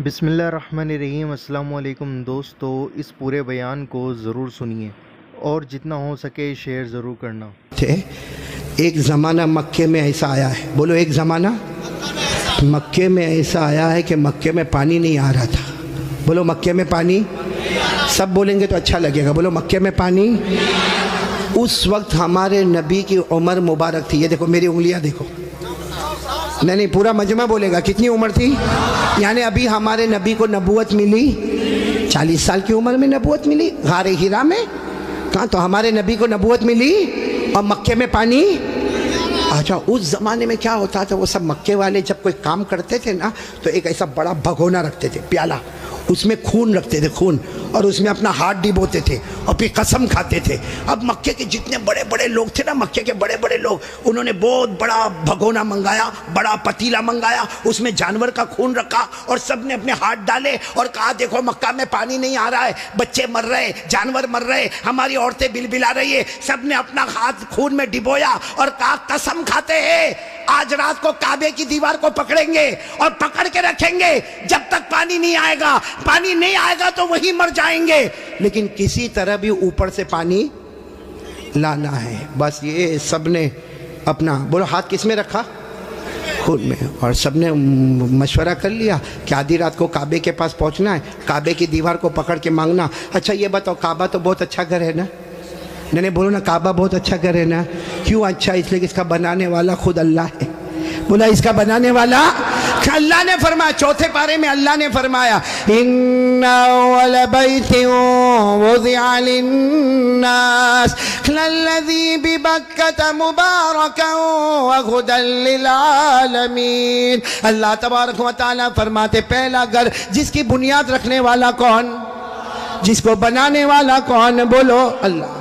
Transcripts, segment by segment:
بسم اللہ الرحمن الرحیم۔ السلام علیکم دوستو، اس پورے بیان کو ضرور سنیے اور جتنا ہو سکے شیئر ضرور کرنا۔ ایک زمانہ مکے میں ایسا آیا ہے، بولو ایک زمانہ مکے میں ایسا آیا ہے کہ مکے میں پانی نہیں آ رہا تھا۔ بولو مکے میں پانی، سب بولیں گے تو اچھا لگے گا، بولو مکے میں پانی۔ اس وقت ہمارے نبی کی عمر مبارک تھی، یہ دیکھو میری انگلیاں دیکھو، نہیں پورا مجمع بولے گا، کتنی عمر تھی؟ یعنی ابھی ہمارے نبی کو نبوت ملی 40 سال کی عمر میں نبوت ملی غار ہرا میں، کہاں تو ہمارے نبی کو نبوت ملی اور مکے میں پانی۔ اچھا اس زمانے میں کیا ہوتا تھا، وہ سب مکے والے جب کوئی کام کرتے تھے نا تو ایک ایسا بڑا بھگونا رکھتے تھے، پیالہ، اس میں خون رکھتے تھے، خون، اور اس میں اپنا ہاتھ ڈبوتے تھے اور پھر قسم کھاتے تھے۔ اب مکے کے جتنے بڑے بڑے لوگ تھے نا، مکے کے بڑے بڑے لوگ، انہوں نے بہت بڑا بھگونا منگایا، بڑا پتیلا منگایا، اس میں جانور کا خون رکھا اور سب نے اپنے ہاتھ ڈالے اور کہا دیکھو مکہ میں پانی نہیں آ رہا ہے، بچے مر رہے، جانور مر رہے، ہماری عورتیں بلبلا رہی ہے۔ سب نے اپنا ہاتھ خون میں ڈبویا اور کہا قسم کھاتے ہیں آج رات کو کعبے کی دیوار کو پکڑیں گے اور پکڑ کے رکھیں گے جب تک پانی نہیں آئے گا، پانی نہیں آئے گا تو وہی مر جائیں گے، لیکن کسی طرح بھی اوپر سے پانی لانا ہے۔ بس یہ سب نے اپنا، بولو ہاتھ کس میں رکھا؟ خود میں، اور سب نے مشورہ کر لیا کہ آدھی رات کو کعبے کے پاس پہنچنا ہے، کعبے کی دیوار کو پکڑ کے مانگنا۔ اچھا یہ بتاؤ، کعبہ تو بہت اچھا گھر ہے نا؟ نہیں بولو نا، کعبہ بہت اچھا گھر ہے نا؟ کیوں اچھا؟ اس لیے کہ اس کا بنانے والا خود اللہ ہے۔ بولا اس کا بنانے والا اللہ نے فرمایا، چوتھے پارے میں اللہ نے فرمایا ان اول بیت وضع للناس للذی ببکۃ مبارکا وہدی للعالمین۔ اللہ تبارک و تعالیٰ فرماتے پہلا گھر جس کی بنیاد رکھنے والا کون، جس کو بنانے والا کون؟ بولو اللہ۔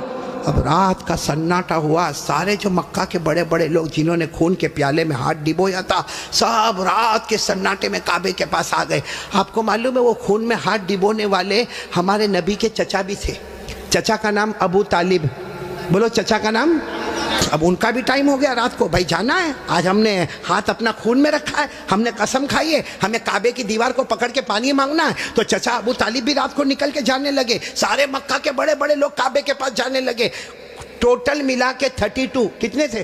اب رات کا سناٹا ہوا، سارے جو مکہ کے بڑے بڑے لوگ جنہوں نے خون کے پیالے میں ہاتھ ڈبویا تھا، سب رات کے سناٹے میں کعبے کے پاس آ گئے۔ آپ کو معلوم ہے وہ خون میں ہاتھ ڈبونے والے ہمارے نبی کے چچا بھی تھے، چچا کا نام ابو طالب، بولو چچا کا نام۔ اب ان کا بھی ٹائم ہو گیا، رات کو بھائی جانا ہے، آج ہم نے ہاتھ اپنا خون میں رکھا ہے، ہم نے قسم کھائی ہے، ہمیں کعبے کی دیوار کو پکڑ کے پانی مانگنا ہے۔ تو چچا ابو طالب بھی رات کو نکل کے جانے لگے، سارے مکہ کے بڑے بڑے لوگ کعبے کے پاس جانے لگے، ٹوٹل ملا کے 32 کتنے تھے؟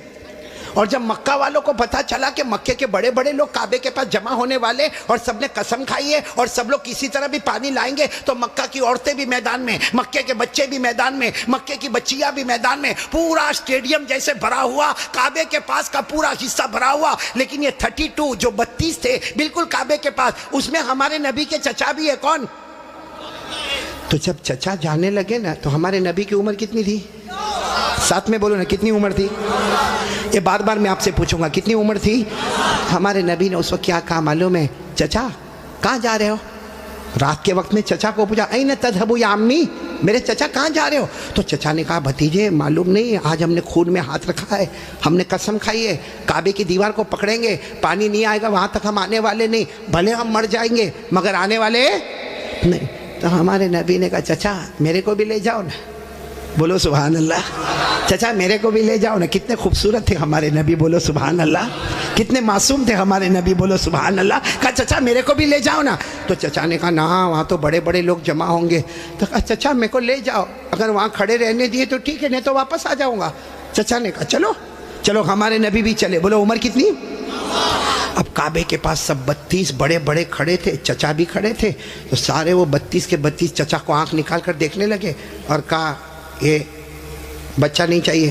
اور جب مکہ والوں کو پتا چلا کہ مکے کے بڑے بڑے لوگ کعبے کے پاس جمع ہونے والے اور سب نے قسم کھائی ہے اور سب لوگ کسی طرح بھی پانی لائیں گے، تو مکہ کی عورتیں بھی میدان میں، مکے کے بچے بھی میدان میں، مکے کی بچیاں بھی میدان میں، پورا اسٹیڈیم جیسے بھرا ہوا، کعبے کے پاس کا پورا حصہ بھرا ہوا۔ لیکن یہ 32 جو 32 تھے بالکل کعبے کے پاس، اس میں ہمارے نبی کے چچا بھی ہے، کون؟ تو جب چچا جانے لگے نا تو ہمارے نبی کی عمر کتنی تھی؟ ساتھ میں بولو نا، کتنی عمر تھی؟ یہ بار بار میں آپ سے پوچھوں گا کتنی عمر تھی؟ ہمارے نبی نے اس وقت کیا کہا معلوم ہے؟ چچا کہاں جا رہے ہو؟ رات کے وقت میں چچا کو پوچھا این تذهبوا یا امی، میرے چچا کہاں جا رہے ہو؟ تو چچا نے کہا بھتیجے معلوم نہیں، آج ہم نے خون میں ہاتھ رکھا ہے، ہم نے قسم کھائی ہے کعبے کی دیوار کو پکڑیں گے، پانی نہیں آئے گا وہاں تک ہم آنے والے نہیں، بھلے ہم مر جائیں گے مگر آنے والے نہیں۔ تو ہمارے نبی نے کہا چچا میرے کو بھی لے جاؤ نا، بولو سبحان اللہ، چچا میرے کو بھی لے جاؤ نا۔ کتنے خوبصورت تھے ہمارے نبی، بولو سبحان اللہ، کتنے معصوم تھے ہمارے نبی، بولو سبحان اللہ۔ کہا چچا میرے کو بھی لے جاؤ نا۔ تو چچا نے کہا نا وہاں تو بڑے بڑے لوگ جمع ہوں گے۔ تو کہا چچا میرے کو لے جاؤ، اگر وہاں کھڑے رہنے دیے تو ٹھیک ہے، نہیں تو واپس آ جاؤں گا۔ چچا نے کہا چلو چلو، ہمارے نبی بھی چلے۔ بولو عمر کتنی؟ اب کعبے کے پاس سب 32 بڑے بڑے کھڑے تھے، چچا بھی کھڑے تھے، تو سارے وہ 32 کے 32 چچا کو آنکھ نکال کر دیکھنے لگے اور کہا یہ بچہ نہیں چاہیے،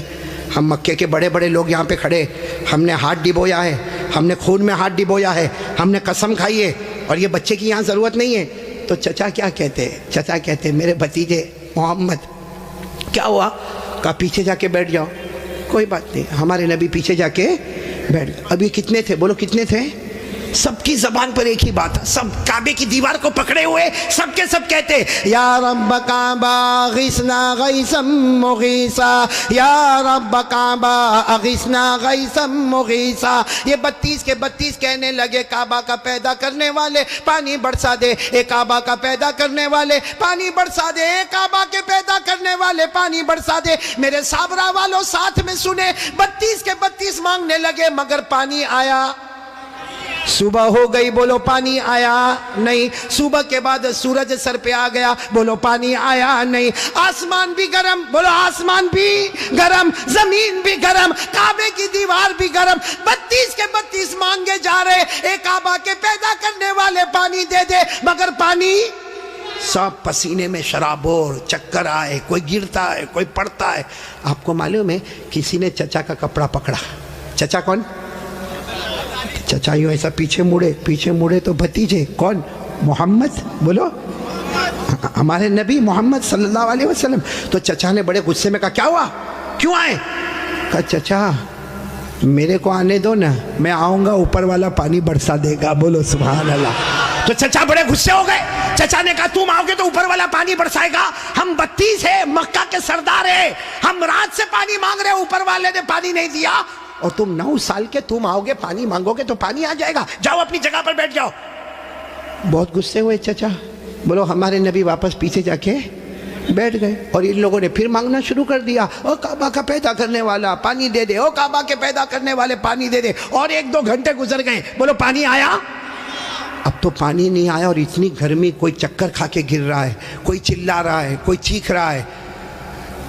ہم مکے کے بڑے بڑے لوگ یہاں پہ کھڑے، ہم نے ہاتھ ڈبویا ہے، ہم نے خون میں ہاتھ ڈبویا ہے، ہم نے قسم کھائی ہے، اور یہ بچے کی یہاں ضرورت نہیں ہے۔ تو چچا کیا کہتے ہیں؟ چچا کہتے ہیں میرے بھتیجے محمد کیا ہوا؟ کہا پیچھے جا کے بیٹھ جاؤ۔ کوئی بات نہیں، ہمارے نبی پیچھے جا کے بیٹھ گئے۔ ابھی کتنے تھے؟ بولو کتنے تھے؟ سب کی زبان پر ایک ہی بات ہے، سب کعبے کی دیوار کو پکڑے ہوئے سب کے سب کہتے یا رب کعبہ اغثنا غیثا مغیثا، یا رب کعبہ اغثنا غیثا مغیثا۔ یہ 32 کے 32 کہنے لگے کعبہ کا پیدا کرنے والے پانی برسا دے، اے کعبہ کا پیدا کرنے والے پانی برسا دے، اے کعبہ کے پیدا کرنے والے پانی برسا دے۔ میرے صابرہ والوں ساتھ میں سنے، 32 کے 32 مانگنے لگے مگر پانی آیا صبح ہو گئی، بولو پانی آیا نہیں۔ صبح کے بعد سورج سر پہ آ گیا، بولو پانی آیا نہیں۔ آسمان بھی گرم، بولو آسمان بھی گرم، زمین بھی گرم، کعبے کی دیوار بھی گرم، 32 کے 32 مانگے جا رہے، اے کعبہ کے پیدا کرنے والے پانی دے دے، مگر پانی سب پسینے میں شرابور، چکر آئے، کوئی گرتا ہے، کوئی پڑتا ہے۔ آپ کو معلوم ہے کسی نے چچا کا کپڑا پکڑا، چچا کون؟ چچا یوں ایسا پیچھے مڑے تو بھتیجے کون؟ محمد، بولو ہمارے نبی محمد صلی اللہ علیہ وسلم۔ تو چچا نے بڑے غصے میں کہا کیا ہوا، کیوں آئے؟ کہا چچا میرے کو آنے دو نا، میں آؤں گا اوپر والا پانی برسا دے گا، بولو سبحان اللہ۔ تو چچا بڑے غصے ہو گئے، چچا نے کہا تم آؤ گے تو اوپر والا پانی برسائے گا؟ ہم 32 ہیں، مکہ کے سردار ہیں، ہم رات سے پانی مانگ رہے، اوپر والے نے پانی نہیں دیا، اور تم 9 سال کے تم آؤ گے پانی مانگو گے تو پانی آ جائے گا، جاؤ اپنی جگہ پر بیٹھ جاؤ۔ بہت غصے ہوئے چچا، بولو ہمارے نبی واپس پیچھے جا کے بیٹھ گئے، اور ان لوگوں نے پھر مانگنا شروع کر دیا، او کعبہ کا پیدا کرنے والا پانی دے دے، او کعبہ کے پیدا کرنے والے پانی دے دے، اور 1-2 گھنٹے گزر گئے، بولو پانی آیا؟ اب تو پانی نہیں آیا، اور اتنی گرمی، کوئی چکر کھا کے گر رہا ہے، کوئی چلا رہا ہے، کوئی چیخ رہا ہے۔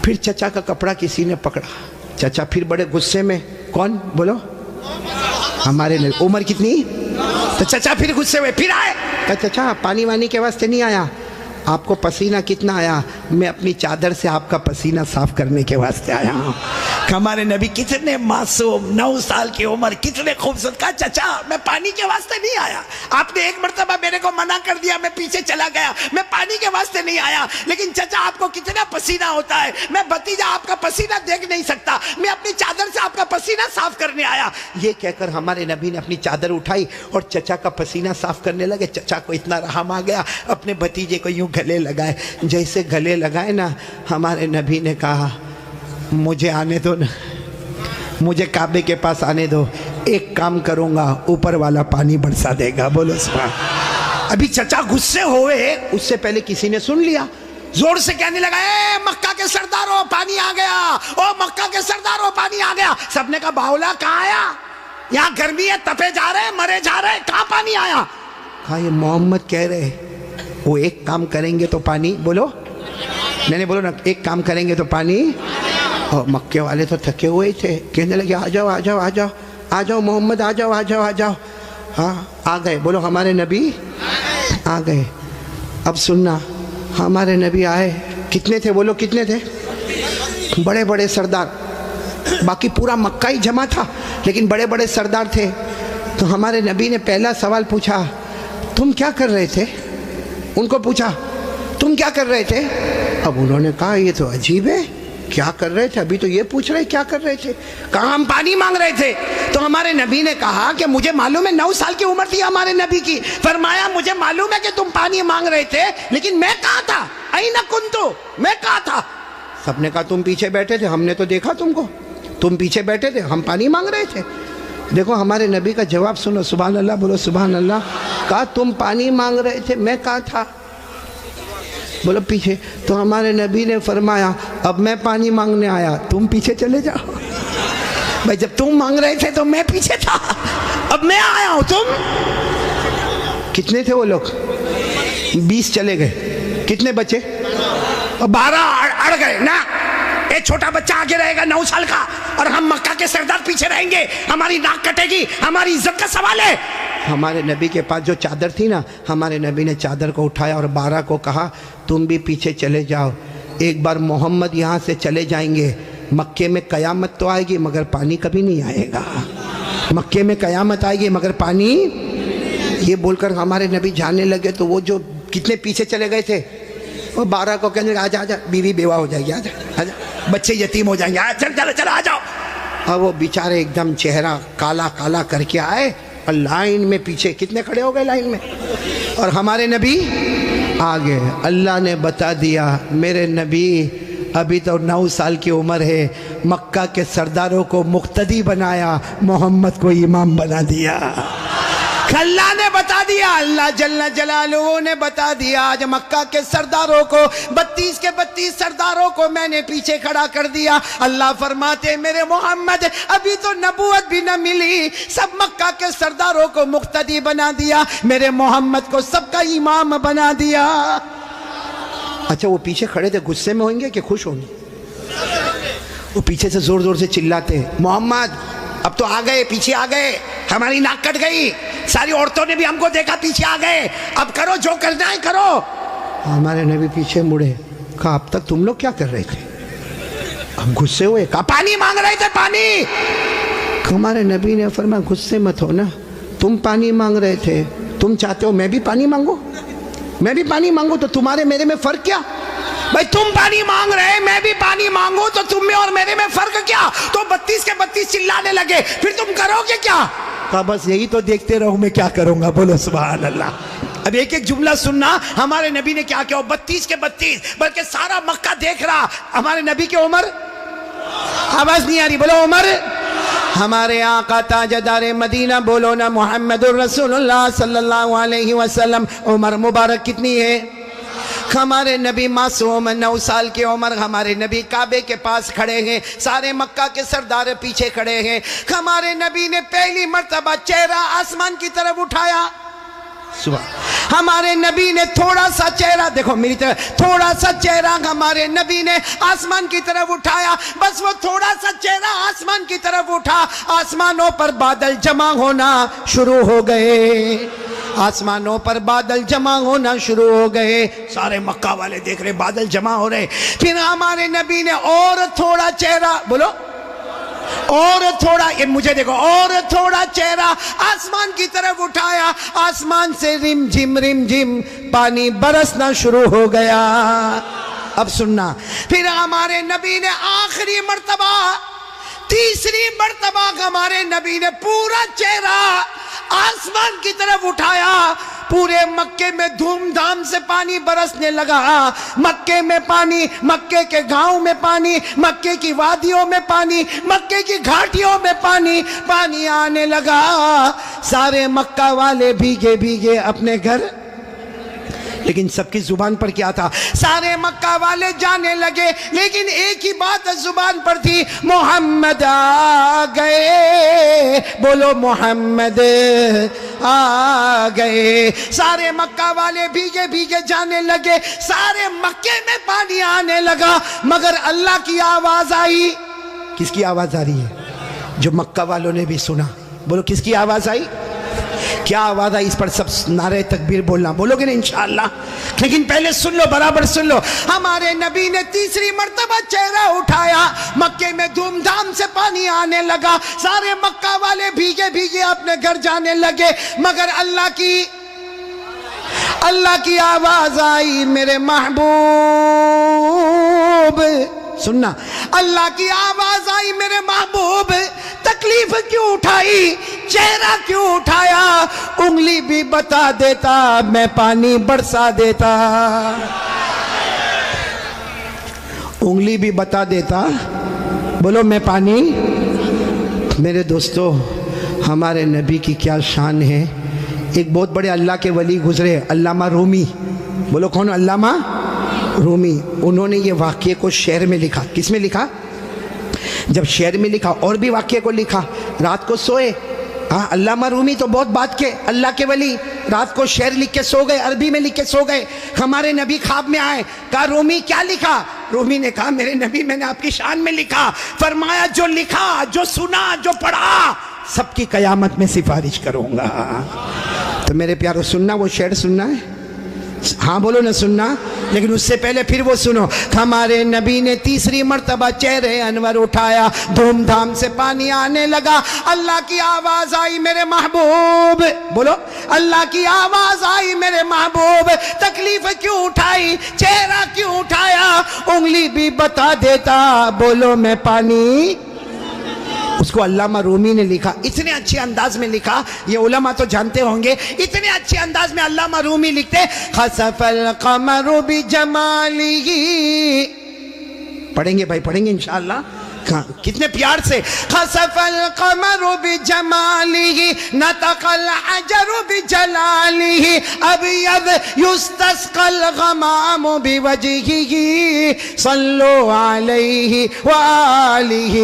پھر چچا کا کپڑا کسی نے پکڑا، چچا پھر بڑے غصے میں، کون؟ بولو ہمارے نبی۔ عمر کتنی؟ تو چچا پھر غصے ہوئے، پھر آئے، کہا چچا پانی وانی کے واسطے نہیں آیا، آپ کو پسینہ کتنا آیا؟ میں اپنی چادر سے آپ کا پسینہ صاف کرنے کے واسطے آیا ہوں۔ ہمارے نبی کتنے معصوم، 9 سال کی عمر، کتنے خوبصورت، کہا چچا میں پانی کے واسطے نہیں آیا، آپ نے ایک مرتبہ میرے کو منع کر دیا، میں پیچھے چلا گیا، میں پانی کے واسطے نہیں آیا، لیکن چچا آپ کو کتنا پسینہ ہوتا ہے، میں بھتیجا آپ کا پسینہ دیکھ نہیں سکتا، میں اپنی چادر سے آپ کا پسینہ صاف کرنے آیا۔ یہ کہہ کر ہمارے نبی نے اپنی چادر اٹھائی اور چچا کا پسینہ صاف کرنے لگے۔ چچا کو اتنا رحم آ گیا، اپنے بھتیجے کو یوں گلے لگائے، جیسے گلے لگائے نا، ہمارے نبی نے کہا مجھے آنے دو نا، مجھے کعبے کے پاس آنے دو، ایک کام کروں گا، اوپر والا پانی برسا دے گا، بولو سبحان۔ ابھی چچا غصے ہوئے، اس سے پہلے کسی نے سن لیا، زور سے کہنے لگا اے مکہ کے سرداروں پانی آ گیا، او مکہ کے سرداروں پانی آ گیا۔ سب نے کہا باولا کہاں آیا، یہاں گرمی ہے، تپے جا رہے، مرے جا رہے، کہاں پانی آیا؟ کہا یہ محمد کہہ رہے وہ ایک کام کریں گے تو پانی، بولو نہیں بولو نا، ایک کام کریں گے تو پانی۔ اور مکے والے تو تھکے ہوئے تھے، کہنے لگے آ جاؤ آ جاؤ آ جاؤ آ جاؤ محمد، آ جاؤ آ جاؤ آ جاؤ۔ ہاں آ گئے، بولو ہمارے نبی آ گئے۔ اب سننا، ہمارے نبی آئے، کتنے تھے بولو، کتنے تھے؟ بڑے بڑے سردار، باقی پورا مکہ ہی جمع تھا، لیکن بڑے بڑے سردار تھے۔ تو ہمارے نبی نے پہلا سوال پوچھا تم کیا کر رہے تھے؟ ان کو پوچھا تم کیا کر رہے تھے؟ اب انہوں نے کہا یہ تو عجیب ہے، کیا کر رہے تھے؟ ابھی تو یہ پوچھ رہے کیا کر رہے تھے؟ کہا ہم پانی مانگ رہے تھے۔ تو ہمارے نبی نے کہا کہ مجھے معلوم ہے 9 سال کی عمر تھی ہمارے نبی کی، فرمایا مجھے معلوم ہے کہ تم پانی مانگ رہے تھے، لیکن میں کہاں تھا؟ اینا کنتو، میں کہاں تھا؟ سب نے کہا تم پیچھے بیٹھے تھے، ہم نے تو دیکھا تم کو، تم پیچھے بیٹھے تھے، ہم پانی مانگ رہے تھے۔ دیکھو ہمارے نبی کا جواب سنو، سبحان اللہ بولو سبحان اللہ۔ کہا تم پانی مانگ رہے تھے، میں کہاں تھا؟ بولو پیچھے۔ تو ہمارے نبی نے فرمایا اب میں پانی مانگنے آیا، تم پیچھے چلے جاؤ۔ بھائی جب تم مانگ رہے تھے تو میں پیچھے تھا، اب میں آیا ہوں، تم کتنے تھے وہ لوگ؟ 20 چلے گئے، کتنے بچے؟ 12 اڑ گئے نا، ایک چھوٹا بچہ آگے رہے گا 9 سال کا، اور ہم مکہ کے سردار پیچھے رہیں گے، ہماری ناک کٹے گی، ہماری عزت کا سوال ہے۔ ہمارے نبی کے پاس جو چادر تھی نا، ہمارے نبی نے چادر کو اٹھایا اور 12 کو کہا تم بھی پیچھے چلے جاؤ، ایک بار محمد یہاں سے چلے جائیں گے، مکے میں قیامت تو آئے گی مگر پانی کبھی نہیں آئے گا، مکے میں قیامت آئے گی مگر پانی۔ یہ بول کر ہمارے نبی جانے لگے تو وہ جو کتنے پیچھے چلے گئے تھے، وہ 12 کو کہنے لگے آجا آجا، بیوی بیوہ ہو جائے گی، آجا آجا، بچے یتیم ہو جائیں گے، چل چل چل آ جاؤ۔ اور وہ بیچارے ایک دم چہرہ کالا کالا کر کے آئے، اور لائن میں پیچھے کتنے کھڑے ہو گئے لائن میں، اور ہمارے نبی آگے۔ اللہ نے بتا دیا میرے نبی ابھی تو 9 سال کی عمر ہے، مکہ کے سرداروں کو مقتدی بنایا، محمد کو امام بنا دیا۔ اللہ نے بتا دیا, اللہ جل جلالہ نے بتا دیا. آج مکہ کے سرداروں کو 32 کے 32 سرداروں کو میں نے پیچھے کھڑا کر دیا. اللہ فرماتے میرے محمد ابھی تو نبوت بھی نہ ملی, سب مکہ کے سرداروں کو مقتدی بنا دیا, میرے محمد کو سب کا امام بنا دیا. اچھا وہ پیچھے کھڑے تھے غصے میں ہوئیں گے کہ خوش ہوں گے؟ وہ پیچھے سے زور زور سے چلاتے ہیں محمد اب تو آ گئے, پیچھے آ گئے, ہماری ناک کٹ گئی, ساری عورتوں نے بھی ہم کو دیکھا, پیچھے آ گئے, اب کرو جو کرنا ہے کرو. ہمارے نبی پیچھے مڑے, کہا اب تک تم لوگ کیا کر رہے تھے؟ ہم غصے ہوئے, کہا پانی مانگ رہے تھے پانی. ہمارے نبی نے فرمایا غصے مت ہو نا, تم پانی مانگ رہے تھے, تم چاہتے ہو میں بھی پانی مانگوں, میں بھی پانی مانگوں, تو تمہارے میرے میں فرق کیا؟ بھائی تم پانی مانگ رہے, میں بھی پانی مانگوں, تو تم میں اور میرے میں فرق کیا؟ تو 32 کے 32 چلانے لگے, پھر تم کرو گے کیا؟ کہا بس یہی تو دیکھتے رہو, میں کیا کروں گا. بولو سبحان اللہ. اب ایک ایک جملہ سننا, ہمارے نبی نے کیا کیا. 32 کے 32 بلکہ سارا مکہ دیکھ رہا. ہمارے نبی کی عمر, آواز نہیں آ رہی, بولو عمر. ہمارے آقا تاجدار مدینہ, بولو نا محمد الرسول اللہ صلی اللہ علیہ وسلم, عمر مبارک کتنی ہے؟ ہمارے نبی معصوم 9 سال کی عمر, ہمارے نبی کعبے کے پاس کھڑے ہیں, سارے مکہ کے سردار پیچھے کھڑے ہیں. ہمارے نبی نے پہلی مرتبہ چہرہ آسمان کی طرف اٹھایا. ہمارے نبی نے تھوڑا سا چہرہ, دیکھو میری طرف, تھوڑا سا چہرہ ہمارے نبی نے آسمان کی طرف اٹھایا. بس وہ تھوڑا سا چہرہ آسمان کی طرف اٹھا, آسمانوں پر بادل جمع ہونا شروع ہو گئے, آسمانوں پر بادل جمع ہونا شروع ہو گئے. سارے مکہ والے دیکھ رہے بادل جمع ہو رہے. پھر ہمارے نبی نے اور تھوڑا چہرہ, بولو اور تھوڑا, یہ مجھے دیکھو, اور تھوڑا چہرہ آسمان کی طرف اٹھایا. آسمان سے رم جھم پانی برسنا شروع ہو گیا. اب سننا, پھر ہمارے نبی نے آخری مرتبہ, تیسری مرتبہ ہمارے نبی نے پورا چہرہ آسمان کی طرف اٹھایا. پورے مکے میں دھوم دھام سے پانی برسنے لگا. مکے میں پانی, مکے کے گاؤں میں پانی, مکے کی وادیوں میں پانی, مکے کی گھاٹیوں میں پانی, پانی آنے لگا. سارے مکہ والے بھیگے بھیگے اپنے گھر. لیکن سب کی زبان پر کیا تھا؟ سارے مکہ والے جانے لگے, لیکن ایک ہی بات زبان پر تھی, محمد آ گئے. بولو محمد آ گئے. سارے مکہ والے بھیگے بھیگے جانے لگے, سارے مکے میں پانی آنے لگا, مگر اللہ کی آواز آئی. کس کی آواز آ رہی ہے؟ جو مکہ والوں نے بھی سنا. بولو کس کی آواز آئی؟ کیا آواز آئی؟ اس پر سب نعرہ تکبیر بولنا, بولو گے نا انشاءاللہ. لیکن پہلے سن لو, برابر سن لو. ہمارے نبی نے تیسری مرتبہ چہرہ اٹھایا, مکے میں دھوم دھام سے پانی آنے لگا. سارے مکہ والے بھیگے بھیگے اپنے گھر جانے لگے, مگر اللہ کی آواز آئی, میرے محبوب. سننا, اللہ کی آواز آئی, میرے محبوب تکلیف کیوں اٹھائی, چہرہ کیوں اٹھایا, انگلی بھی بتا دیتا میں پانی برسا دیتا. انگلی بھی بتا دیتا, بولو میں پانی. میرے دوستو, ہمارے نبی کی کیا شان ہے. ایک بہت بڑے اللہ کے ولی گزرے, علامہ رومی. بولو کون؟ علامہ رومی. انہوں نے یہ واقعے کو شعر میں لکھا. کس میں لکھا؟ جب شعر میں لکھا اور بھی واقعے کو لکھا. رات کو سوئے, ہاں علامہ رومی تو بہت بات کے اللہ کے ولی, رات کو شعر لکھ کے سو گئے, عربی میں لکھ کے سو گئے. ہمارے نبی خواب میں آئے, کہا رومی کیا لکھا؟ رومی نے کہا میرے نبی میں نے آپ کی شان میں لکھا. فرمایا جو لکھا, جو سنا, جو پڑھا, سب کی قیامت میں سفارش کروں گا. تو میرے پیارو سننا, وہ شعر سننا ہے, ہاں بولو نہ سننا. لیکن اس سے پہلے پھر وہ سنو. ہمارے نبی نے تیسری مرتبہ چہرے انور اٹھایا, دھوم دھام سے پانی آنے لگا. اللہ کی آواز آئی, میرے محبوب. بولو اللہ کی آواز آئی, میرے محبوب تکلیف کیوں اٹھائی, چہرہ کیوں اٹھایا, انگلی بھی بتا دیتا, بولو میں پانی. اس کو علامہ رومی نے لکھا, اتنے اچھے انداز میں لکھا, یہ علماء تو جانتے ہوں گے, اتنے اچھے انداز میں علامہ رومی لکھتے, خسف القمر بجمالہ. پڑھیں گے بھائی, پڑھیں گے انشاءاللہ. کتنے پیار سے خسف القمر بجمالہ نطق الحجر بجلالہ ابیض یستسقى الغمام بوجہہ صلو علیہ وآلہ.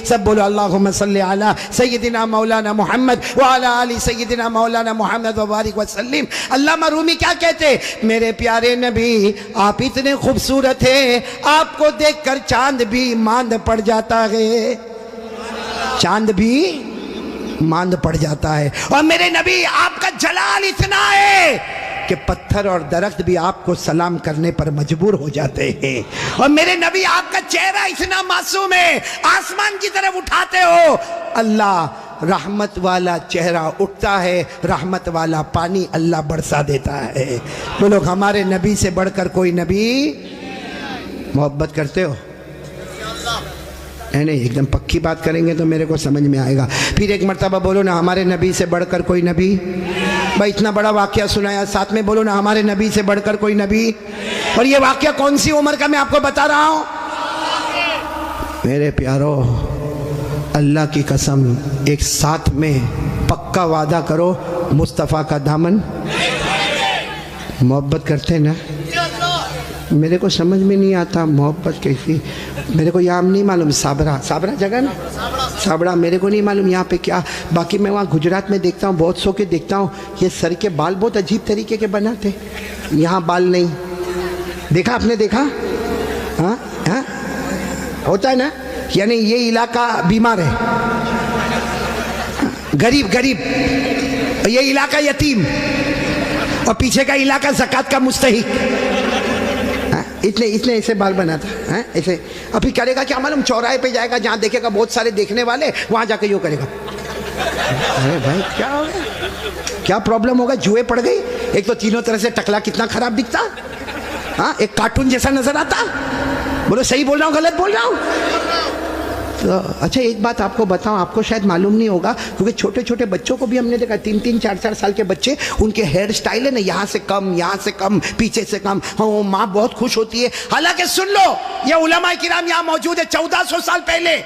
سب بولو اللہم صلی علی سیدنا مولانا محمد وعلی آل سیدنا مولانا محمد وبارک وسلم. علامہ رومی کیا کہتے؟ میرے پیارے نبی آپ اتنے خوبصورت ہیں، آپ کو دیکھ کر چاند بھی ماند پڑ جاتا ہے، چاند بھی ماند پڑ جاتا ہے. اور میرے نبی آپ کا جلال اتنا ہے کہ پتھر اور درخت بھی آپ کو سلام کرنے پر مجبور ہو جاتے ہیں. اور میرے نبی آپ کا چہرہ اتنا معصوم ہے، آسمان کی طرف اٹھاتے ہو اللہ رحمت والا چہرہ اٹھتا ہے، رحمت والا پانی اللہ برسا دیتا ہے. بولو ہمارے نبی سے بڑھ کر کوئی نبی. محبت کرتے ہو؟ نہیں ایک دم پکی بات کریں گے تو میرے کو سمجھ میں آئے گا. پھر ایک مرتبہ بولو نا ہمارے نبی سے بڑھ کر کوئی نبی. بھائی اتنا بڑا واقعہ سنایا، ساتھ میں بولو نا ہمارے نبی سے بڑھ کر کوئی نبی. اور یہ واقعہ کون سی عمر کا میں آپ کو بتا رہا ہوں؟ میرے پیارو اللہ کی قسم ایک ساتھ میں پکا وعدہ کرو مصطفیٰ کا دامن. محبت کرتے نا؟ میرے کو سمجھ میں نہیں آتا محبت کیسی. میرے کو یہاں نہیں معلوم صابرہ جگہ نا، صابرہ میرے کو نہیں معلوم یہاں پہ کیا. باقی میں وہاں گجرات میں دیکھتا ہوں بہت سو کے دیکھتا ہوں یہ سر کے بال بہت عجیب طریقے کے بناتے. یہاں بال نہیں دیکھا آپ نے؟ دیکھا؟ ہاں ہاں ہوتا ہے نا. یعنی یہ علاقہ بیمار ہے، غریب یہ علاقہ یتیم، اور پیچھے کا علاقہ زکوٰۃ کا مستحق. اتنے ایسے بال بناتا ہے ایسے. ابھی کرے گا کیا معلوم؟ چوراہے پہ جائے گا جہاں دیکھے گا بہت سارے دیکھنے والے، وہاں جا کے یوں کرے گا. ارے بھائی کیا ہو گیا؟ کیا پرابلم ہوگا؟ جوئے پڑ گئی. ایک تو تینوں طرح سے ٹکلا کتنا خراب دکھتا، ہاں ایک کارٹون جیسا نظر آتا. بولو صحیح بول رہا ہوں غلط بول رہا ہوں؟ تو اچھا ایک بات آپ کو بتاؤں، آپ کو شاید معلوم نہیں ہوگا کیونکہ چھوٹے چھوٹے بچوں کو بھی ہم نے دیکھا، 3 4 سال کے بچے، ان کے ہیئر سٹائل ہے نا یہاں سے کم، یہاں سے کم، پیچھے سے کم. ہاں ماں بہت خوش ہوتی ہے. حالانکہ سن لو یہ علماء کرام یہاں موجود ہے، 1400 سال پہلے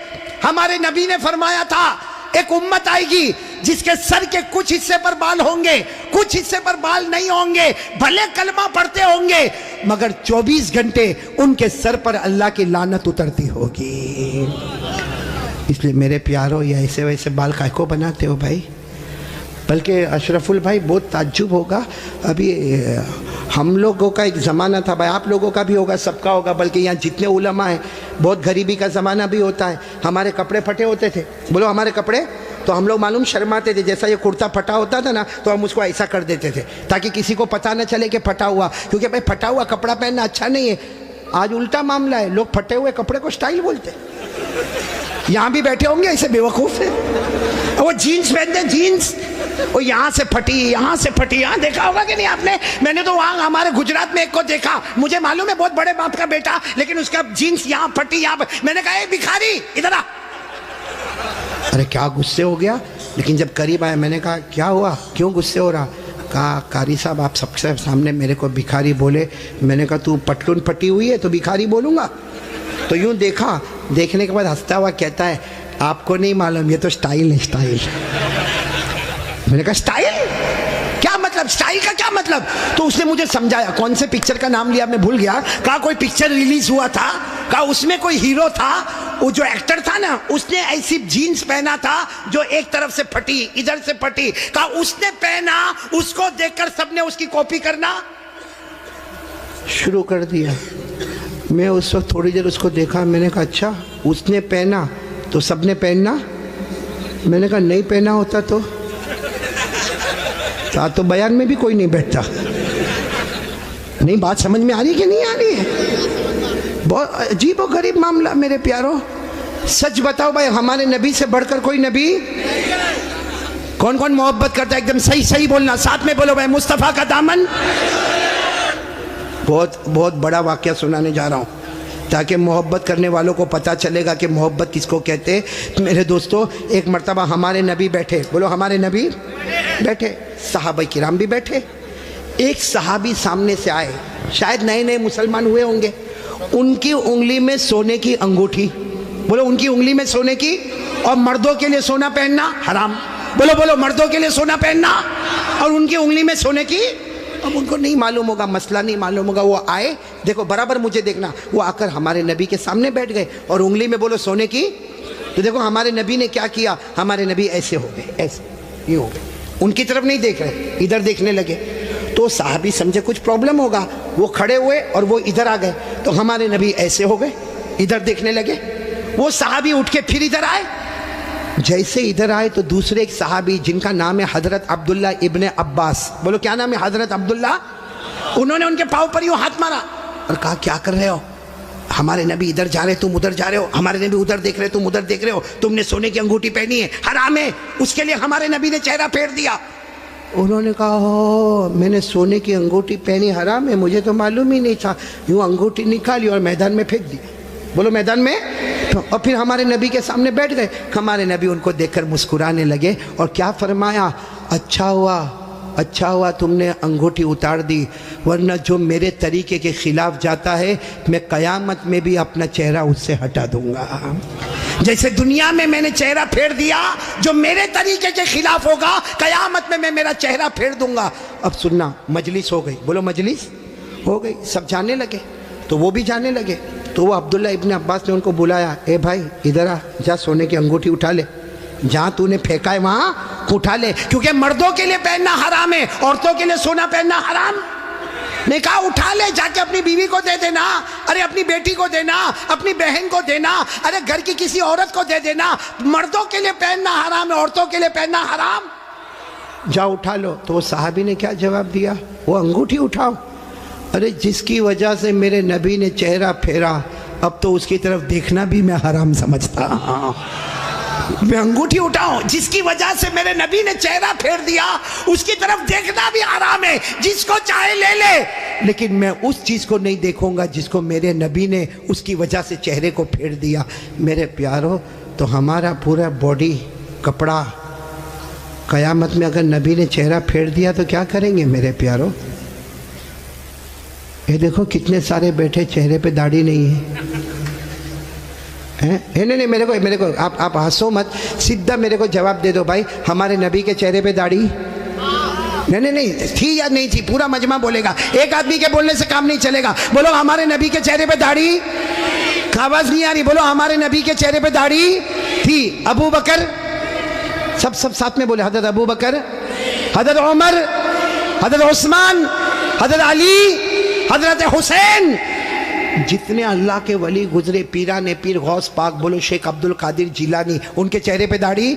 ہمارے نبی نے فرمایا تھا ایک امت آئے گی جس کے سر کے کچھ حصے پر بال ہوں گے، کچھ حصے پر بال نہیں ہوں گے، بھلے کلمہ پڑھتے ہوں گے مگر 24 گھنٹے ان کے سر پر اللہ کی لعنت اترتی ہوگی. اس لیے میرے پیارو یہ ایسے ویسے بال کائے کو بناتے ہو بھائی؟ بلکہ اشرف البھائی بہت تعجب ہوگا، ابھی ہم لوگوں کا ایک زمانہ تھا بھائی، آپ لوگوں کا بھی ہوگا، سب کا ہوگا، بلکہ یہاں جتنے علماء ہیں بہت غریبی کا زمانہ بھی ہوتا ہے. ہمارے کپڑے پھٹے ہوتے تھے، بولو ہمارے کپڑے، تو ہم لوگ معلوم شرماتے تھے. جیسا یہ کرتا پھٹا ہوتا تھا نا تو ہم اس کو ایسا کر دیتے تھے تاکہ کسی کو پتہ نہ چلے کہ پھٹا ہوا، کیونکہ بھائی پھٹا ہوا کپڑا پہننا اچھا نہیں ہے. آج الٹا معاملہ ہے، لوگ پھٹے ہوئے کپڑے کو سٹائل بولتے. یہاں بھی بیٹھے ہوں گے ایسے بیوقوف ہیں، وہ جینز پہنتے ہیں، جینز وہ یہاں سے پھٹی یہاں سے پھٹی. یہاں دیکھا ہوگا کہ نہیں آپ نے؟ میں نے تو وہاں ہمارے گجرات میں ایک کو دیکھا، مجھے معلوم ہے بہت بڑے باپ کا بیٹا، لیکن اس کا جینز یہاں پھٹی یہاں. میں نے کہا اے بھکاری ادھر آ. ارے کیا غصے ہو گیا، لیکن جب قریب آیا میں نے کہا کیا ہوا، کیوں غصے ہو رہا؟ کہا قاری صاحب آپ سب سے سامنے میرے کو بھکاری بولے. میں نے کہا تو پٹلون پھٹی ہوئی ہے تو بھکاری بولوں گا؟ تو یوں دیکھا، دیکھنے کے بعد ہنستا ہوا کہتا ہے آپ کو نہیں معلوم یہ تو سٹائل ہے، سٹائل. میں نے کہا سٹائل کیا مطلب؟ سٹائل کا کیا مطلب؟ تو اس نے مجھے سمجھایا. کون سے پکچر کا نام لیا میں بھول گیا. کہا کوئی پکچر ریلیز ہوا تھا، کہا اس میں کوئی ہیرو تھا، وہ جو ایکٹر تھا نا اس نے ایسی جینز پہنا تھا جو ایک طرف سے پھٹی ادھر سے پھٹی. کہا اس نے پہنا، اس کو دیکھ کر سب نے اس کی کاپی کرنا شروع کر دیا. میں اس وقت تھوڑی دیر اس کو دیکھا، میں نے کہا اچھا اس نے پہنا تو سب نے پہننا؟ میں نے کہا نہیں پہنا ہوتا تو بیان میں بھی کوئی نہیں بیٹھتا. نہیں بات سمجھ میں آ رہی کہ نہیں آ رہی ہے؟ بہت عجیب و غریب معاملہ میرے پیاروں. سچ بتاؤ بھائی ہمارے نبی سے بڑھ کر کوئی نبی؟ کون کون محبت کرتا ہے؟ ایک دم صحیح بولنا، ساتھ میں بولو بھائی مصطفیٰ کا دامن. بہت بڑا واقعہ سنانے جا رہا ہوں تاکہ محبت کرنے والوں کو پتہ چلے گا کہ محبت کس کو کہتے ہیں. میرے دوستو ایک مرتبہ ہمارے نبی بیٹھے، بولو ہمارے نبی بیٹھے، صحابہ کرام بھی بیٹھے. ایک صحابی سامنے سے آئے، شاید نئے نئے مسلمان ہوئے ہوں گے. ان کی انگلی میں سونے کی انگوٹھی، بولو ان کی انگلی میں سونے کی، اور مردوں کے لیے سونا پہننا حرام. بولو بولو مردوں کے لیے سونا پہننا اور ان کی انگلی میں سونے کی. اب ان کو نہیں معلوم ہوگا، مسئلہ نہیں معلوم ہوگا. وہ آئے، دیکھو برابر مجھے دیکھنا، وہ آ کر ہمارے نبی کے سامنے بیٹھ گئے اور انگلی میں بولو سونے کی. تو دیکھو ہمارے نبی نے کیا کیا، ہمارے نبی ایسے ہو گئے، ایسے یہ ہو گئے، ان کی طرف نہیں دیکھ رہے، ادھر دیکھنے لگے. تو صحابی سمجھے کچھ پرابلم ہوگا، وہ کھڑے ہوئے اور وہ ادھر آ گئے. تو ہمارے نبی ایسے ہو گئے، ادھر دیکھنے لگے. وہ صحابی اٹھ کے پھر ادھر آئے. جیسے ادھر آئے تو دوسرے ایک صحابی جن کا نام ہے حضرت عبداللہ ابن عباس، بولو کیا نام ہے، حضرت عبداللہ، انہوں نے ان کے پاؤں پر یوں ہاتھ مارا اور کہا کیا کر رہے ہو، ہمارے نبی ادھر جا رہے تم ادھر جا رہے ہو، ہمارے نبی ادھر دیکھ رہے تم ادھر دیکھ رہے ہو، تم نے سونے کی انگوٹھی پہنی ہے، حرام ہے، اس کے لیے ہمارے نبی نے چہرہ پھیر دیا. انہوں نے کہا میں نے سونے کی انگوٹھی پہنی، حرام ہے، مجھے تو معلوم ہی نہیں تھا. یوں انگوٹھی نکالی اور میدان میں پھینک دی. بولو میدان میں. اور پھر ہمارے نبی کے سامنے بیٹھ گئے. ہمارے نبی ان کو دیکھ کر مسکرانے لگے اور کیا فرمایا، اچھا ہوا تم نے انگوٹھی اتار دی، ورنہ جو میرے طریقے کے خلاف جاتا ہے میں قیامت میں بھی اپنا چہرہ اس سے ہٹا دوں گا. جیسے دنیا میں میں نے چہرہ پھیر دیا، جو میرے طریقے کے خلاف ہوگا قیامت میں میرا چہرہ پھیر دوں گا. اب سننا، مجلس ہو گئی، بولو مجلس ہو گئی، سب جانے لگے. تو وہ بھی جانے لگے. تو وہ عبداللہ ابن عباس نے ان کو بلایا، اے بھائی ادھر آ، جا سونے کی انگوٹھی اٹھا لے، جہاں تو نے پھینکا ہے وہاں اٹھا لے، کیونکہ مردوں کے لیے پہننا حرام ہے، عورتوں کے لیے سونا پہننا حرام. نے کہا اٹھا لے، جا کے اپنی بیوی کو دے دینا، ارے اپنی بیٹی کو دینا، اپنی بہن کو دینا، ارے گھر کی کسی عورت کو دے دینا. مردوں کے لیے پہننا حرام ہے، عورتوں کے لیے پہننا حرام. جا اٹھا لو. تو وہ صحابی نے کیا جواب دیا، وہ انگوٹھی اٹھاؤ. ارے جس کی وجہ سے میرے نبی نے چہرہ پھیرا، اب تو اس کی طرف دیکھنا بھی میں حرام سمجھتا ہوں. میں انگوٹھی اٹھاؤں، جس کی وجہ سے میرے نبی نے چہرہ پھیر دیا، اس کی طرف دیکھنا بھی حرام ہے. جس کو چاہے لے لے، لیکن میں اس چیز کو نہیں دیکھوں گا جس کو میرے نبی نے اس کی وجہ سے چہرے کو پھیر دیا. میرے پیارو، تو ہمارا پورا باڈی کپڑا قیامت میں اگر نبی نے چہرہ پھیر دیا تو کیا کریں گے میرے پیارو؟ یہ دیکھو کتنے سارے بیٹھے چہرے پہ داڑھی نہیں ہے. نہیں میرے کو آپ ہنسو مت، سیدھا میرے کو جواب دے دو بھائی، ہمارے نبی کے چہرے پہ داڑھی نہیں تھی یا نہیں تھی؟ پورا مجمع بولے گا، ایک آدمی کے بولنے سے کام نہیں چلے گا. بولو ہمارے نبی کے چہرے پہ داڑھی، آواز نہیں آ رہی، بولو ہمارے نبی کے چہرے پہ داڑھی تھی. ابو بکر، سب ساتھ میں بولے، حضرت ابو بکر، حضرت عمر، حضرت عثمان، حضرت علی، حضرت حسین، جتنے اللہ کے ولی گزرے، پیران پیر غوث پاک، بولو شیخ عبد القادر جیلانی، ان کے چہرے پہ داڑھی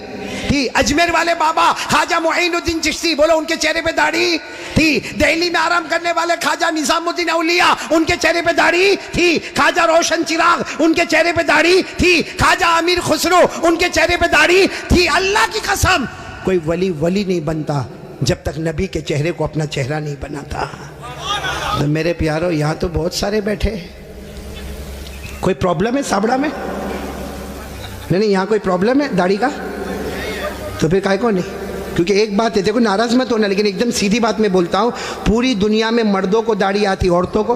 تھی. اجمیر والے بابا خواجہ معین الدین چشتی، بولو ان کے چہرے پہ داڑھی تھی. دہلی میں آرام کرنے والے خواجہ نظام الدین اولیاء، ان کے چہرے پہ داڑھی تھی. خواجہ روشن چراغ، ان کے چہرے پہ داڑھی تھی. خواجہ امیر خسرو، ان کے چہرے پہ داڑھی تھی. اللہ کی قسم، کوئی ولی نہیں بنتا جب تک نبی کے چہرے کو اپنا چہرہ نہیں بناتا. تو میرے پیارو، یہاں تو بہت سارے بیٹھے، کوئی پرابلم ہے سابڑا میں؟ نہیں یہاں کوئی پرابلم ہے داڑھی کا؟ تو پھر کائے کو نہیں؟ کیونکہ ایک بات ہے، دیکھو ناراض مت ہونا، لیکن ایک دم سیدھی بات میں بولتا ہوں، پوری دنیا میں مردوں کو داڑھی آتی، عورتوں کو؟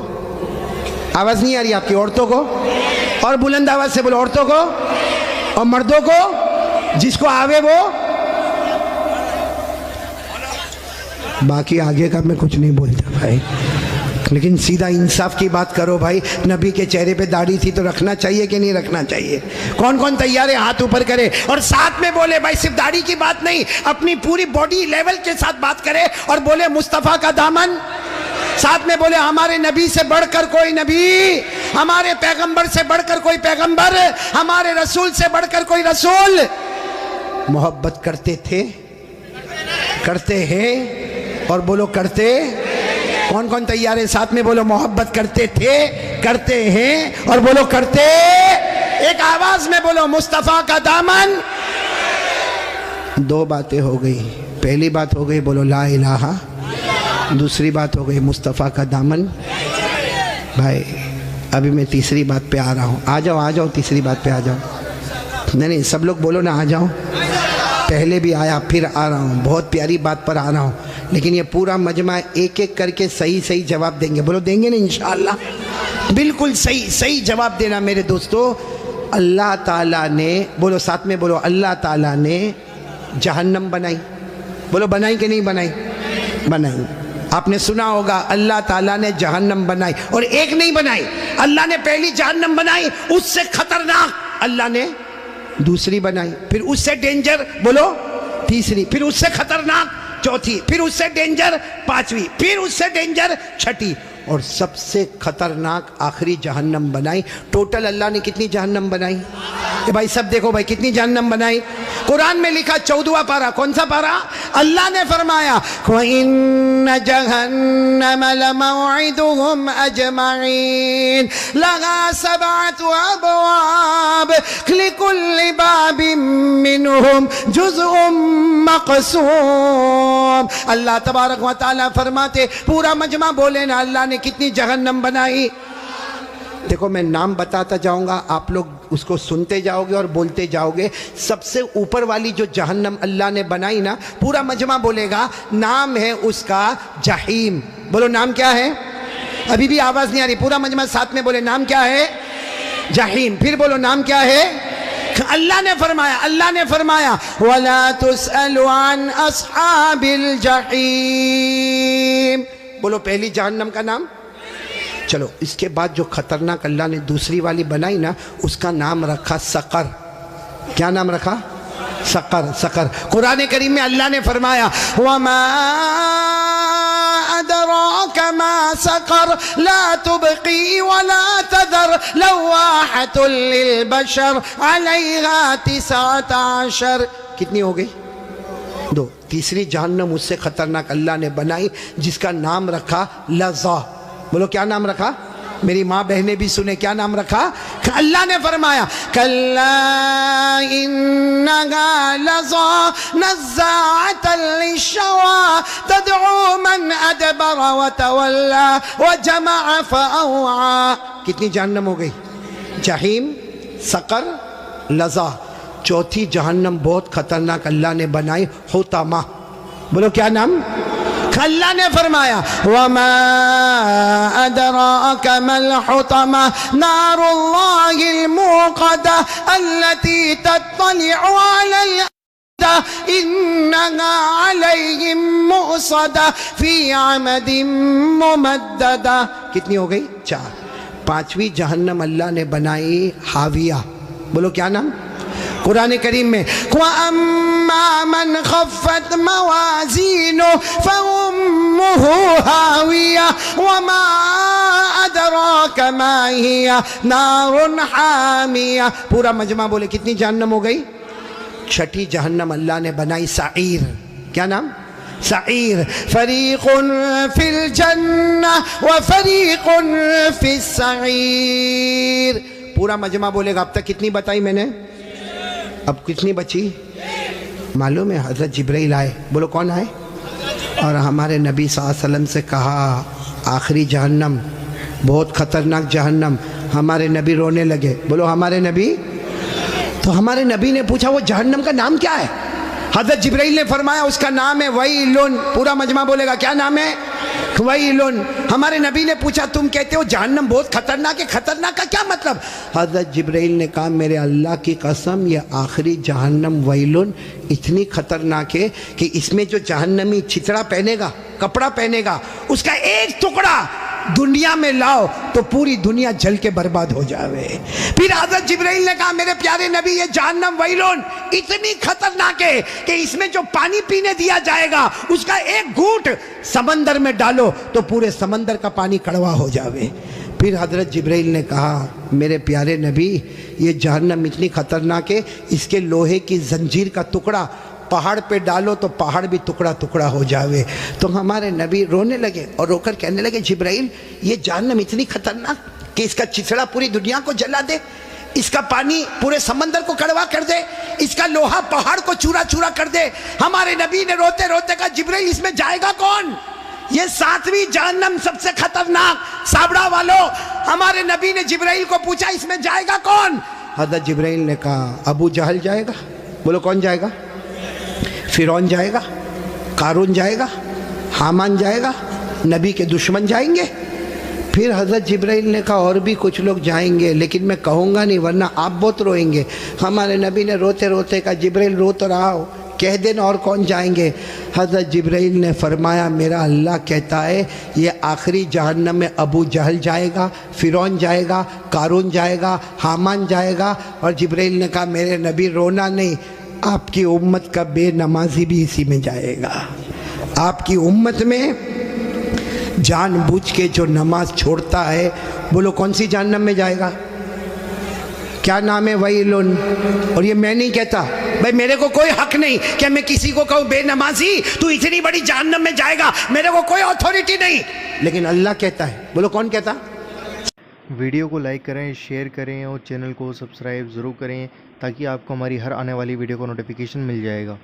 آواز نہیں آ رہی آپ کی؟ عورتوں کو؟ اور بلند آواز سے بولو، عورتوں کو اور مردوں کو، جس کو آوے وہ. باقی آگے کا میں کچھ نہیں بولتا بھائی، لیکن سیدھا انصاف کی بات کرو بھائی. نبی کے چہرے پہ داڑھی تھی تو رکھنا چاہیے کہ نہیں رکھنا چاہیے؟ کون تیار ہے ہاتھ اوپر کرے اور ساتھ میں بولے بھائی صرف داڑھی کی بات نہیں، اپنی پوری باڈی لیول کے ساتھ بات کرے اور بولے مصطفیٰ کا دامن. ساتھ میں بولے ہمارے نبی سے بڑھ کر کوئی نبی، ہمارے پیغمبر سے بڑھ کر کوئی پیغمبر، ہمارے رسول سے بڑھ کر کوئی رسول. محبت کرتے تھے، کرتے ہیں، اور بولو کرتے. کون تیار ہے ساتھ میں بولو محبت کرتے تھے، کرتے ہیں، اور بولو کرتے. ایک آواز میں بولو مصطفیٰ کا دامن. دو باتیں ہو گئی. پہلی بات ہو گئی بولو لا الہ، دوسری بات ہو گئی مصطفیٰ کا دامن. بھائی ابھی میں تیسری بات پہ آ رہا ہوں. آ جاؤ تیسری بات پہ آ جاؤ. نہیں سب لوگ بولو نا آ جاؤ. پہلے بھی آیا پھر آ رہا ہوں، بہت پیاری بات پر آ رہا ہوں، لیکن یہ پورا مجمع ایک ایک کر کے صحیح جواب دیں گے. بولو دیں گے نا انشاءاللہ؟ بالکل صحیح جواب دینا میرے دوستو. اللہ تعالیٰ نے، بولو ساتھ میں بولو، اللہ تعالیٰ نے جہنم بنائی. بولو بنائی کہ نہیں بنائی؟ بنائی. آپ نے سنا ہوگا اللہ تعالیٰ نے جہنم بنائی، اور ایک نہیں بنائی. اللہ نے پہلی جہنم بنائی، اس سے خطرناک اللہ نے دوسری بنائی، پھر اس سے ڈینجر بولو تیسری، پھر اس سے خطرناک چوتھی، پھر اس سے ڈینجر پانچویں، پھر اس سے ڈینجر چھٹی، اور سب سے خطرناک آخری جہنم بنائی. ٹوٹل اللہ نے کتنی جہنم بنائی؟ بھائی سب دیکھو بھائی کتنی جہنم بنائی. قرآن میں لکھا 14واں پارہ، کون سا پارہ؟ اللہ نے فرمایا وَإِنَّ جَهَنَّمَ لَمَوْعِدُهُمْ أَجْمَعِينَ لَهَا 7 أَبْوَابٍ لِكُلِّ بَابٍ مِّنْهُمْ جُزْءٌ مَّقْسُومٌ. اللہ تبارک و تعالیٰ فرماتے پورا مجمع بولے نا اللہ نے کتنی جہنم بنائی. دیکھو میں نام بتاتا جاؤں گا، آپ لوگ اس کو سنتے جاؤ گے اور بولتے جاؤ گے. سب سے اوپر والی جو جہنم اللہ نے بنائی نا، پورا مجمع بولے گا، نام ہے اس کا جہیم. بولو نام کیا ہے؟ ابھی بھی آواز نہیں آ رہی، پورا مجمع ساتھ میں بولے نام کیا ہے؟ جہیم. پھر بولو نام کیا ہے؟ اللہ نے فرمایا وَلَا تُسْأَلُ عَنْ أَصْحَابِ الْجَحِيمِ. بولو پہلی جہنم کا نام. چلو اس کے بعد جو خطرناک اللہ نے دوسری والی بنائی نا، اس کا نام رکھا سقر. کیا نام رکھا؟ سقر. قرآن کریم میں اللہ نے فرمایا وَمَا أَدْرَاكَ مَا سَقَرْ لَا تُبْقِي وَلَا تَذَرْ لَوَّاحَةٌ لِلْبَشَرِ عَلَيْهَا 19. کتنی ہو گئی؟ 2. تیسری جہنم اس سے خطرناک اللہ نے بنائی جس کا نام رکھا لظا. بولو کیا نام رکھا؟ میری ماں بہنیں بھی سنے، کیا نام رکھا؟ اللہ نے فرمایا کَلَّا إِنَّهَا لَظَىٰ نَزَّاعَةً لِلشَّوَىٰ تَدْعُو مَنْ أَدْبَرَ وَتَوَلَّىٰ وَجَمَعَ فَأَوْعَىٰ. کتنی جہنم ہو گئی؟ جہیم، سقر، لظا. چوتھی جہنم بہت خطرناک اللہ نے بنائی، حطمہ. بولو کیا نام؟ اللہ نے فرمایا وَمَا أَدْرَاكَ مَا الْحُطَمَةُ نَارُ اللَّهِ الْمُوقَدَةُ الَّتِي تَطَّلِعُ عَلَى الْأَفْئِدَةِ إِنَّهَا عَلَيْهِمْ مُؤْصَدَةٌ فِي عَمَدٍ مُمَدَّدَةٍ. کتنی ہو گئی؟ 4. پانچویں جہنم اللہ نے بنائی حاویہ. بولو کیا نام؟ قرآن کریم میں وَأَمَّا مَنْ خَفَّتْ مَوَازِينُهُ فَأُمُّهُ هَاوِيَةٌ وَمَا أَدْرَاكَ مَا هِيَ نَارٌ حَامِيَةٌ. پورا مجمع بولے کتنی جہنم ہو گئی؟ 6 جہنم اللہ نے بنائی سعیر. کیا نام؟ سعیر. فَرِيقٌ فِي الْجَنَّةِ وَفَرِيقٌ فِي السَّعِيرِ. پورا مجمع بولے گا اب تک کتنی بتائی میں نے؟ اب کتنی بچی؟ معلوم ہے حضرت جبرائیل آئے. بولو کون آئے؟ اور ہمارے نبی صلی اللہ علیہ وسلم سے کہا آخری جہنم بہت خطرناک جہنم. ہمارے نبی رونے لگے. بولو ہمارے نبی. تو ہمارے نبی نے پوچھا وہ جہنم کا نام کیا ہے؟ حضرت جبرائیل نے فرمایا اس کا نام ہے ویلن. پورا مجمع بولے گا کیا نام ہے؟ ویلن. ہمارے نبی نے پوچھا تم کہتے ہو جہنم بہت خطرناک ہے، خطرناک کا کیا مطلب؟ حضرت جبرائیل نے کہا میرے اللہ کی قسم یہ آخری جہنم ویلن اتنی خطرناک ہے کہ اس میں جو جہنمی چھتڑا پہنے گا، کپڑا پہنے گا، اس کا ایک ٹکڑا دنیا میں لاؤ تو پوری دنیا جل کے برباد ہو جاوے. پھر حضرت جبرائیل نے کہا میرے پیارے نبی یہ جہنم ویلون اتنی خطرناک ہے کہ اس میں جو پانی پینے دیا جائے گا اس کا ایک گھونٹ سمندر میں ڈالو تو پورے سمندر کا پانی کڑوا ہو جاوے. پھر حضرت جبرائیل نے کہا میرے پیارے نبی یہ جہنم اتنی خطرناک ہے اس کے لوہے کی زنجیر کا ٹکڑا پہاڑ پہ ڈالو تو پہاڑ بھی ٹکڑا ٹکڑا ہو جاوے. تو ہمارے نبی رونے لگے اور رو کر کہنے لگے جبرائیل یہ جہنم اتنی خطرناک کہ اس کا چچڑا پوری دنیا کو جلا دے، اس کا پانی پورے سمندر کو کڑوا کر دے، اس کا لوہا پہاڑ کو چورا چورا کر دے. ہمارے نبی نے روتے روتے کہا جبرائیل اس میں جائے گا کون؟ یہ 7ویں جہنم سب سے خطرناک. سابڑا والو ہمارے نبی نے جبرائیل کو پوچھا اس میں جائے گا کون؟ حضرت جبرائیل نے کہا ابو جہل جائے گا. بولو کون جائے گا؟ فرعون جائے گا، قارون جائے گا، حامان جائے گا، نبی کے دشمن جائیں گے. پھر حضرت جبرائیل نے کہا اور بھی کچھ لوگ جائیں گے لیکن میں کہوں گا نہیں ورنہ آپ بہت روئیں گے. ہمارے نبی نے روتے روتے کہا جبرائیل رو تو رہا ہو, کہہ دینا اور کون جائیں گے. حضرت جبرائیل نے فرمایا میرا اللہ کہتا ہے یہ آخری جہنم میں ابو جہل جائے گا, فرعون جائے گا, قارون جائے گا, حامان جائے گا. اور جبرائیل نے کہا میرے نبی رونا نہیں, آپ کی امت کا بے نمازی بھی اسی میں جائے گا. آپ کی امت میں جان بوجھ کے جو نماز چھوڑتا ہے, بولو کون سی جہنم میں جائے گا؟ کیا نام ہے؟ ویلن. اور یہ میں نہیں کہتا بھائی, میرے کو کوئی حق نہیں کہ میں کسی کو کہوں بے نمازی تو اتنی بڑی جہنم میں جائے گا, میرے کو کوئی اتھارٹی نہیں, لیکن اللہ کہتا ہے. بولو کون کہتا؟ ویڈیو کو لائک کریں, شیئر کریں اور چینل کو سبسکرائب ضرور کریں تاکہ آپ کو ہماری ہر آنے والی ویڈیو کا نوٹیفیکیشن مل جائے گا.